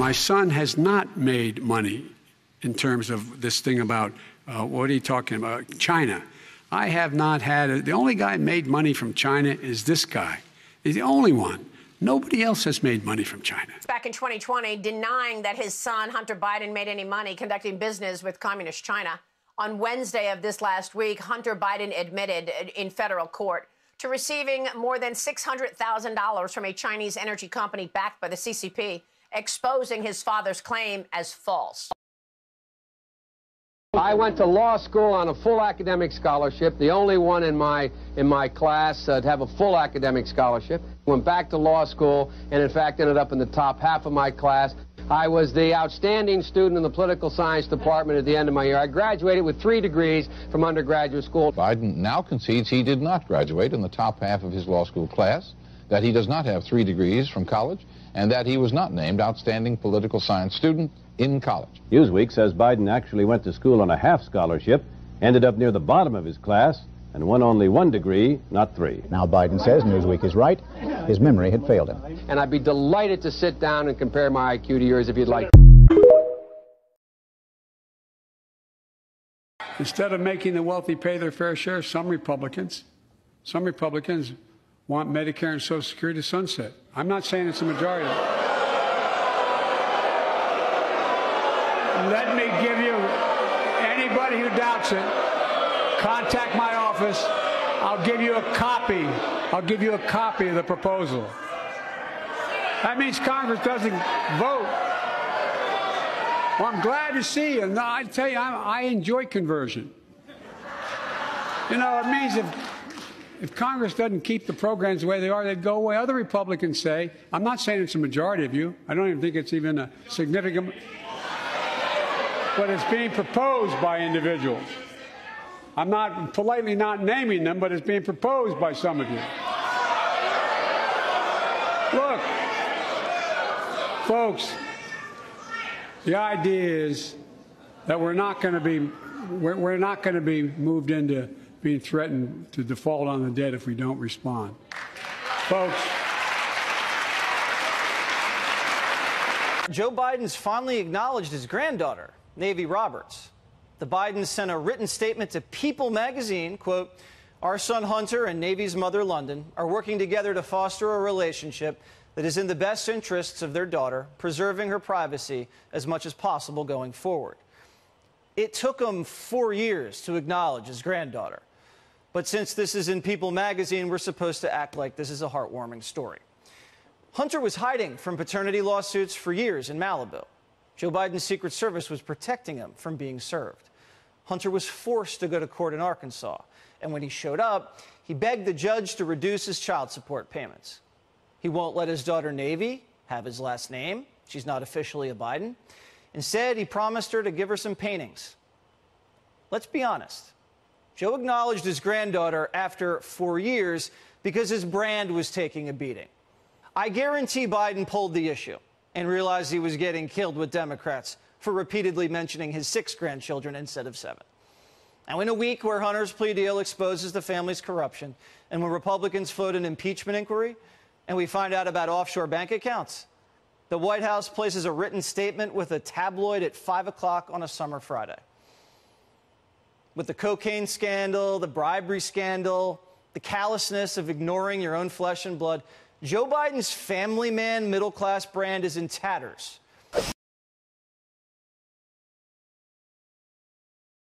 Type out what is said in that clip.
My son has not made money in terms of this thing about, what are you talking about, China. I have not had, the only guy made money from China is this guy. He's the only one. Nobody else has made money from China. Back in 2020, denying that his son, Hunter Biden, made any money conducting business with communist China. On Wednesday of this last week, Hunter Biden admitted in federal court to receiving more than $600,000 from a Chinese energy company backed by the CCP, exposing his father's claim as false. I went to law school on a full academic scholarship, the only one in my class to have a full academic scholarship. Went back to law school and, in fact, ended up in the top half of my class. I was the outstanding student in the political science department at the end of my year. I graduated with 3 degrees from undergraduate school. Biden now concedes he did not graduate in the top half of his law school class, that he does not have 3 degrees from college, and that he was not named outstanding political science student in college. Newsweek says Biden actually went to school on a half scholarship, ended up near the bottom of his class, and won only 1 degree, not 3. Now Biden says Newsweek is right. His memory had failed him. And I'd be delighted to sit down and compare my IQ to yours if you'd like. Instead of making the wealthy pay their fair share, some Republicans want Medicare and Social Security to sunset. I'm not saying it's a majority. Let me give you, anybody who doubts it, contact my office. I'll give you a copy. I'll give you a copy of the proposal. That means Congress doesn't vote. Well, I'm glad to see you. No, I tell you, I enjoy conversion. You know, it means if Congress doesn't keep the programs the way they are, they'd go away. Other Republicans say, I'm not saying it's a majority of you. I don't even think it's even a significant, but it's being proposed by individuals. I'm not politely not naming them, but it's being proposed by some of you. Look, folks, the idea is that we're not going to be moved into being threatened to default on the debt if we don't respond. Folks. Joe Biden's finally acknowledged his granddaughter, Navy Roberts. The Bidens sent a written statement to People magazine, quote, "Our son Hunter and Navy's mother London are working together to foster a relationship that is in the best interests of their daughter, preserving her privacy as much as possible going forward." It took him 4 years to acknowledge his granddaughter. But since this is in People magazine, we're supposed to act like this is a heartwarming story. Hunter was hiding from paternity lawsuits for years in Malibu. Joe Biden's Secret Service was protecting him from being served. Hunter was forced to go to court in Arkansas, and when he showed up, he begged the judge to reduce his child support payments. He won't let his daughter Navy have his last name. She's not officially a Biden. Instead, he promised her to give her some paintings. Let's be honest. Joe acknowledged his granddaughter after 4 years because his brand was taking a beating. I guarantee Biden pulled the issue and realized he was getting killed with Democrats for repeatedly mentioning his 6 grandchildren instead of 7. Now, in a week where Hunter's plea deal exposes the family's corruption, and when Republicans float an impeachment inquiry, and we find out about offshore bank accounts, the White House places a written statement with a tabloid at 5 o'clock on a summer Friday. With the cocaine scandal, the bribery scandal, the callousness of ignoring your own flesh and blood, Joe Biden's family man, middle-class brand is in tatters.